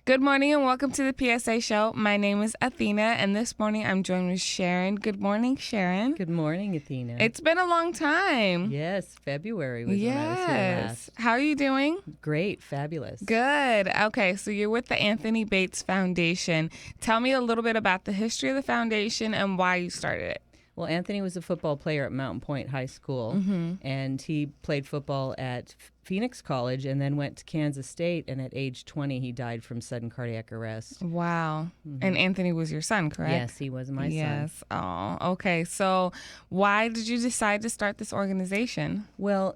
Good morning and welcome to the PSA Show. My name is Athena, and this morning I'm joined with Sharon. Good morning, Sharon. Good morning, Athena. It's been a long time. Yes, February was when I was here last. How are you doing? Great, fabulous. Good. Okay, so you're with the Anthony Bates Foundation. Tell me a little bit about the history of the foundation and why you started it. Well, Anthony was a football player at Mountain Point High School, and he played football at Phoenix College and then went to Kansas State, and at age 20, he died from sudden cardiac arrest. Wow. And Anthony was your son, correct? Yes, he was my son. Yes. Oh, okay. So why did you decide to start this organization? Well,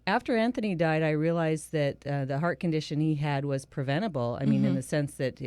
after Anthony died, I realized that the heart condition he had was preventable. I mean, in the sense that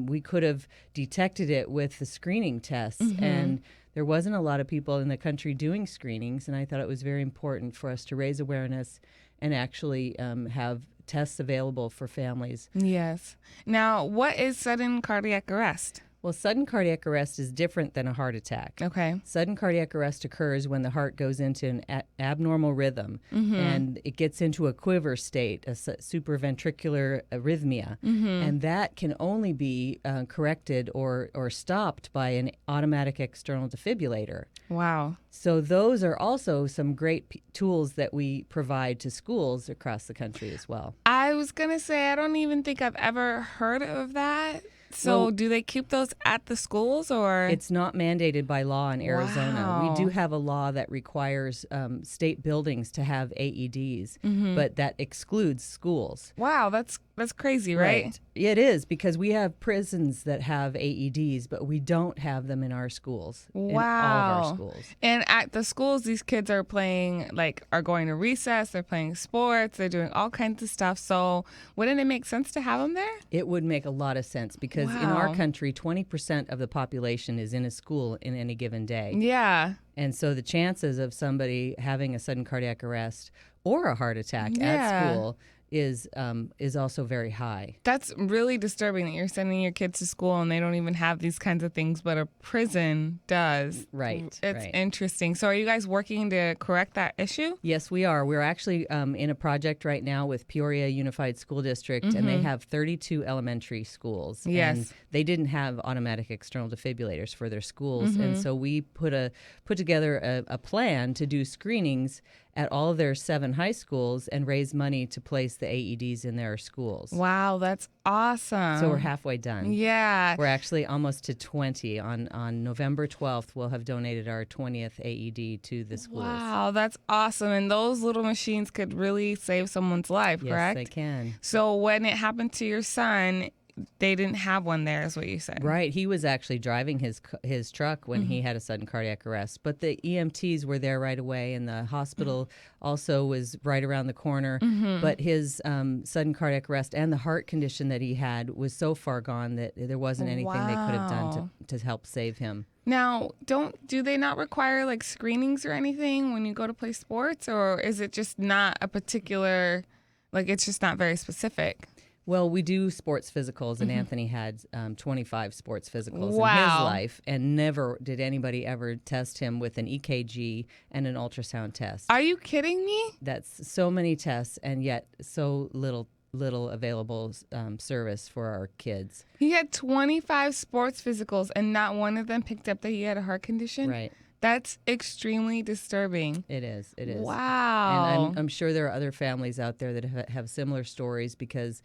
we could have detected it with the screening tests, and there wasn't a lot of people in the country doing screenings, and I thought it was very important for us to raise awareness and actually have tests available for families. Yes. Now, what is sudden cardiac arrest? Well, sudden cardiac arrest is different than a heart attack. Okay. Sudden cardiac arrest occurs when the heart goes into an abnormal rhythm and it gets into a quiver state, a supraventricular arrhythmia. And that can only be corrected or stopped by an automatic external defibrillator. Wow. So those are also some great tools that we provide to schools across the country as well. I was going to say, I don't even think I've ever heard of that. So Well, do they keep those at the schools or? It's not mandated by law in Arizona. Wow. We do have a law that requires state buildings to have AEDs, but that excludes schools. Wow, that's crazy, right? It is, because we have prisons that have AEDs, but we don't have them in our schools. Wow. In all of our schools. And at the schools, these kids are playing, are going to recess, they're playing sports, they're doing all kinds of stuff. So wouldn't it make sense to have them there? It would make a lot of sense because in our country, 20% of the population is in a school in any given day. Yeah. And so the chances of somebody having a sudden cardiac arrest or a heart attack at school is also very high. That's really disturbing that you're sending your kids to school and they don't even have these kinds of things, but a prison does. Right. It's interesting. So are you guys working to correct that issue? Yes, we are. We're actually in a project right now with Peoria Unified School District, and they have 32 elementary schools. Yes. And they didn't have automatic external defibrillators for their schools, and so we put together a plan to do screenings at all of their 7 high schools and raise money to place the AEDs in their schools. Wow, that's awesome. So we're halfway done. Yeah. We're actually almost to 20. On November 12th, we'll have donated our 20th AED to the schools. Wow, that's awesome. And those little machines could really save someone's life, correct? Yes, they can. So when it happened to your son, they didn't have one there, is what you said. Right. He was actually driving his truck when he had a sudden cardiac arrest. But the EMTs were there right away, and the hospital also was right around the corner. But his sudden cardiac arrest and the heart condition that he had was so far gone that there wasn't anything they could have done to help save him. Now, do they not require screenings or anything when you go to play sports, or is it just not a particular, it's just not very specific? Well, we do sports physicals, and Anthony had 25 sports physicals in his life, and never did anybody ever test him with an EKG and an ultrasound test. Are you kidding me? That's so many tests, and yet so little available service for our kids. He had 25 sports physicals, and not one of them picked up that he had a heart condition? Right. That's extremely disturbing. It is. Wow. And I'm sure there are other families out there that have similar stories, because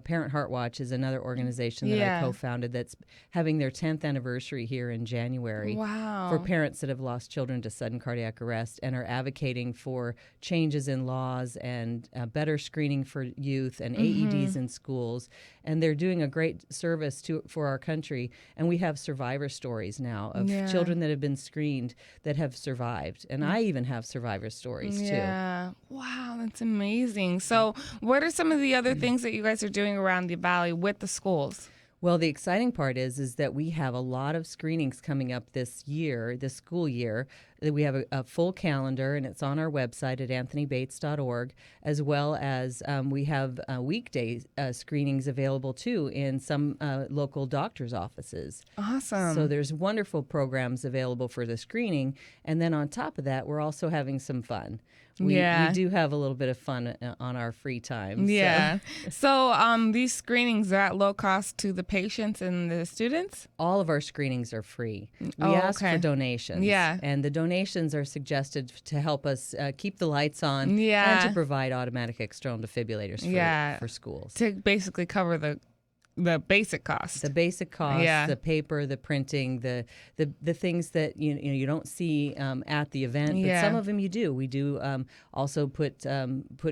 Parent Heart Watch is another organization that I co-founded that's having their 10th anniversary here in January. Wow. For parents that have lost children to sudden cardiac arrest, and are advocating for changes in laws and better screening for youth and AEDs in schools. And they're doing a great service for our country. And we have survivor stories now of children that have been screened that have survived. And I even have survivor stories too. Yeah. Wow, that's amazing. So what are some of the other things that you guys are doing around the valley with the schools? Well, the exciting part is that we have a lot of screenings coming up this school year. We have a full calendar, and it's on our website at anthonybates.org, as well as we have weekday screenings available, too, in some local doctor's offices. Awesome. So there's wonderful programs available for the screening. And then on top of that, we're also having some fun. We Yeah. do have a little bit of fun on our free time. Yeah. So these screenings are at low cost to the patients and the students? All of our screenings are free. We Oh, ask okay. for donations. Yeah. And the donations are suggested to help us keep the lights on and Yeah. to provide automatic external defibrillators for schools. To basically cover the basic cost. The basic costs, Yeah. the paper, the printing, the things that you don't see at the event, but Yeah. some of them you do. We do also put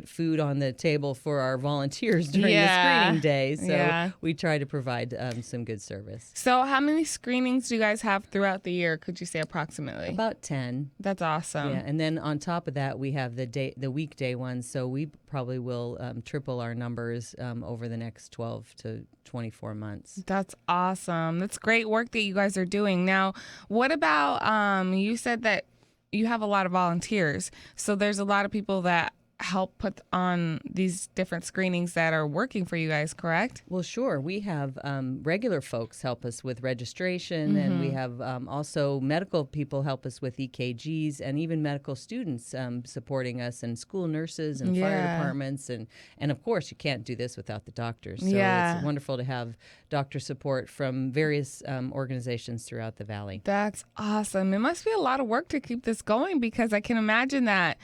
food on the table for our volunteers during the screening day, so we try to provide some good service. So how many screenings do you guys have throughout the year? Could you say approximately? About 10. That's awesome. Yeah, and then on top of that, we have the weekday ones, so we probably will triple our numbers over the next 12 to 24 months. That's awesome. That's great work that you guys are doing. Now, what about, you said that you have a lot of volunteers. So there's a lot of people that help put on these different screenings that are working for you guys, correct? Well, sure. We have regular folks help us with registration, and we have also medical people help us with EKGs, and even medical students supporting us, and school nurses and fire departments. And of course, you can't do this without the doctors. So it's wonderful to have doctor support from various organizations throughout the Valley. That's awesome. It must be a lot of work to keep this going, because I can imagine that,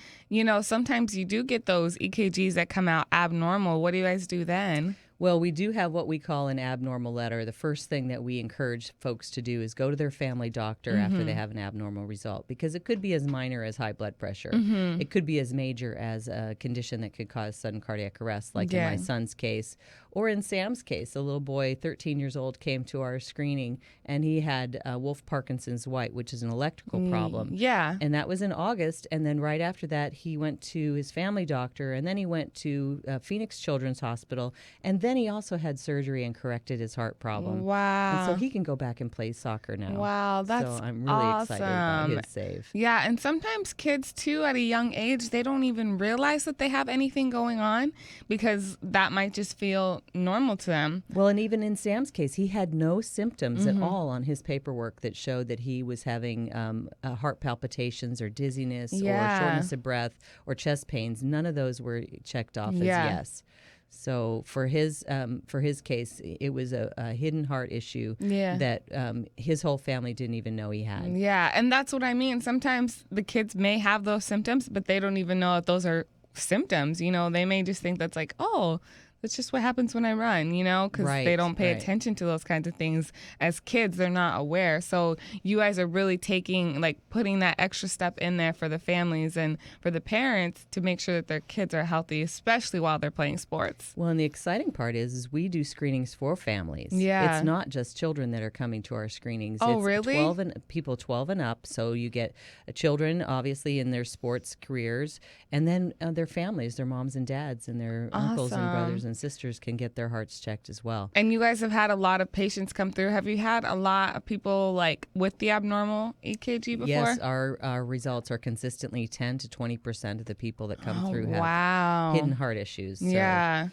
sometimes you do get those EKGs that come out abnormal. What do you guys do then? Well, we do have what we call an abnormal letter. The first thing that we encourage folks to do is go to their family doctor after they have an abnormal result, because it could be as minor as high blood pressure. It could be as major as a condition that could cause sudden cardiac arrest, like in my son's case. Or in Sam's case, a little boy, 13 years old, came to our screening, and he had Wolff-Parkinson's White, which is an electrical problem. Yeah. And that was in August. And then right after that, he went to his family doctor, and then he went to Phoenix Children's Hospital, and then he also had surgery and corrected his heart problem. Wow. And so he can go back and play soccer now. Wow, that's So I'm really excited about his save. Yeah, and sometimes kids, too, at a young age, they don't even realize that they have anything going on, because that might just feel normal to them. Well, and even in Sam's case, he had no symptoms at all on his paperwork that showed that he was having heart palpitations or dizziness or shortness of breath or chest pains. None of those were checked off as yes. So for his case, it was a hidden heart issue that his whole family didn't even know he had. Yeah, and that's what I mean. Sometimes the kids may have those symptoms, but they don't even know that those are symptoms. They may just think that's like, oh, that's just what happens when I run, because they don't pay attention to those kinds of things. As kids, they're not aware. So you guys are really putting that extra step in there for the families and for the parents to make sure that their kids are healthy, especially while they're playing sports. Well, and the exciting part is we do screenings for families. Yeah. It's not just children that are coming to our screenings. Oh, it's really? People 12 and up. So you get children, obviously, in their sports careers, and then their families, their moms and dads, and their uncles and brothers and sisters can get their hearts checked as well. And you guys have had a lot of patients come through. Have you had a lot of people with the abnormal EKG before? Yes, our results are consistently 10 to 20% of the people that come through have hidden heart issues. So. Yeah.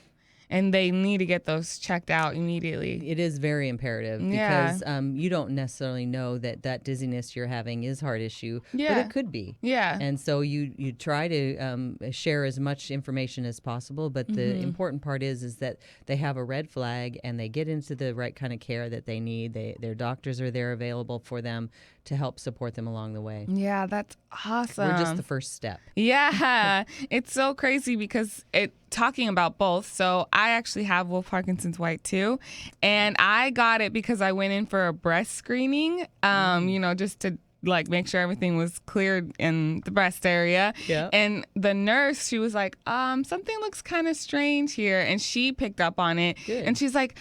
And they need to get those checked out immediately. It is very imperative because you don't necessarily know that dizziness you're having is heart issue, but it could be. Yeah. And so you try to share as much information as possible, but the important part is that they have a red flag and they get into the right kind of care that they need. Their doctors are there available for them to help support them along the way. Yeah, that's awesome. We're just the first step. Yeah. It's so crazy because talking about both. So I actually have Wolff-Parkinson's White too. And I got it because I went in for a breast screening, just to make sure everything was cleared in the breast area. Yeah. And the nurse, she was like, something looks kind of strange here. And she picked up on it. Good. And she's like,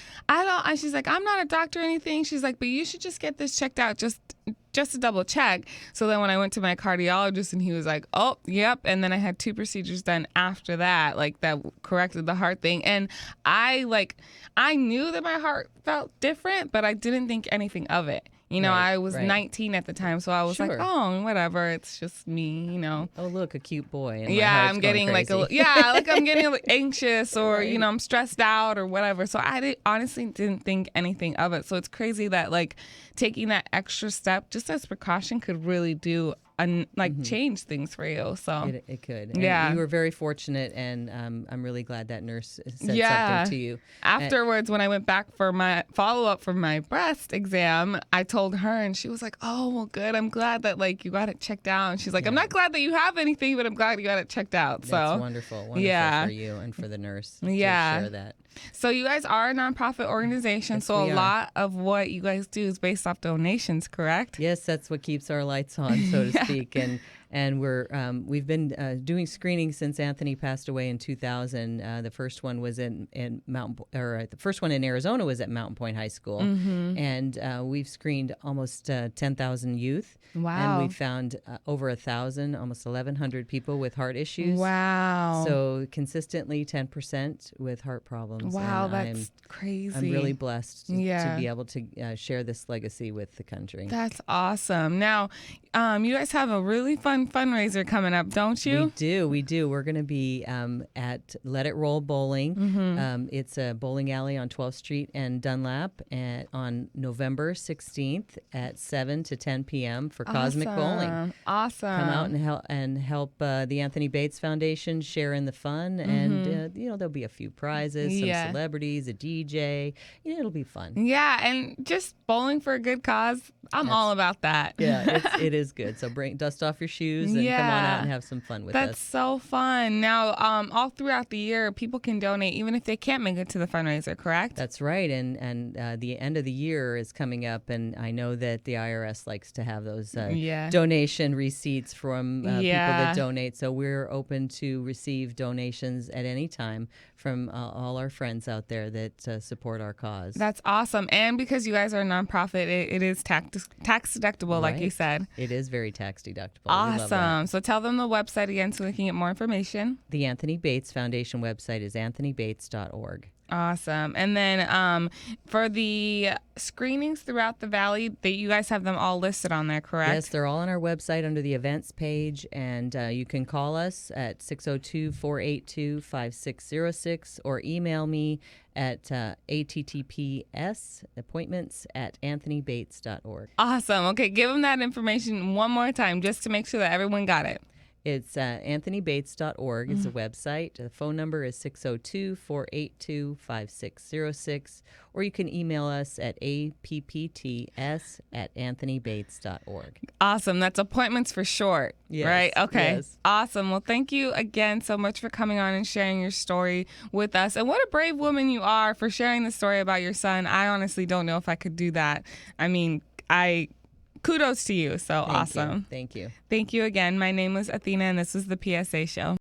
she's like, I'm not a doctor or anything. She's like, but you should just get this checked out just to double check. So then when I went to my cardiologist and he was like, oh, yep. And then I had 2 procedures done after that, that corrected the heart thing. And I knew that my heart felt different, but I didn't think anything of it. I was 19 at the time, so I was like, oh, whatever, it's just me, Oh, look, a cute boy. And I'm getting I'm getting anxious or, I'm stressed out or whatever. So I honestly didn't think anything of it. So it's crazy that taking that extra step just as precaution could really do change things for you. So it could. And yeah, you were very fortunate, and I'm really glad that nurse said yeah. something to you. Afterwards, when I went back for my follow-up for my breast exam, I told her, and she was like, oh, well, good. I'm glad that, like, you got it checked out. And she's like, I'm not glad that you have anything, but I'm glad you got it checked out. So that's wonderful for you and for the nurse to share that. So you guys are a nonprofit organization, so a lot of what you guys do is based off donations, correct? Yes, that's what keeps our lights on, so to speak. And we've been doing screenings since Anthony passed away in 2000. The first one was in the first one in Arizona was at Mountain Point High School, and we've screened almost 10,000 youth. Wow! And we found over 1,000, almost 1,100 people with heart issues. Wow! So consistently 10% with heart problems. Wow, and that's crazy. I'm really blessed to be able to share this legacy with the country. That's awesome. Now, you guys have a really fun fundraiser coming up, don't you? We do. We're going to be at Let It Roll Bowling. It's a bowling alley on 12th Street and Dunlap on November 16th at 7 to 10 p.m. for Cosmic Bowling. Awesome. Come out and help the Anthony Bates Foundation share in the fun. And, there'll be a few prizes, some celebrities, a DJ. It'll be fun. Yeah, and just bowling for a good cause. I'm all about that. Yeah, it is good. So dust off your shoes and come on out and have some fun with us. That's so fun. Now, all throughout the year, people can donate even if they can't make it to the fundraiser, correct? That's right. And the end of the year is coming up, and I know that the IRS likes to have those donation receipts from people that donate. So we're open to receive donations at any time from all our friends out there that support our cause. That's awesome. And because you guys are a nonprofit, it is tax deductible, like you said. It is very tax deductible. Awesome. So tell them the website again so they can get more information. The Anthony Bates Foundation website is anthonybates.org. Awesome. And then for the screenings throughout the valley, you guys have them all listed on there, correct? Yes, they're all on our website under the events page, and you can call us at 602-482-5606 or email me at attps.appointments@anthonybates.org. Awesome. Okay, give them that information one more time just to make sure that everyone got it. It's anthonybates.org is the website. The phone number is 602-482-5606, or you can email us at appts@anthonybates.org. Awesome. That's appointments for short, right? Okay. Yes. Awesome. Well, thank you again so much for coming on and sharing your story with us. And what a brave woman you are for sharing the story about your son. I honestly don't know if I could do that. I mean, kudos to you. So awesome. Thank you. Thank you again. My name was Athena, and this was the PSA Show.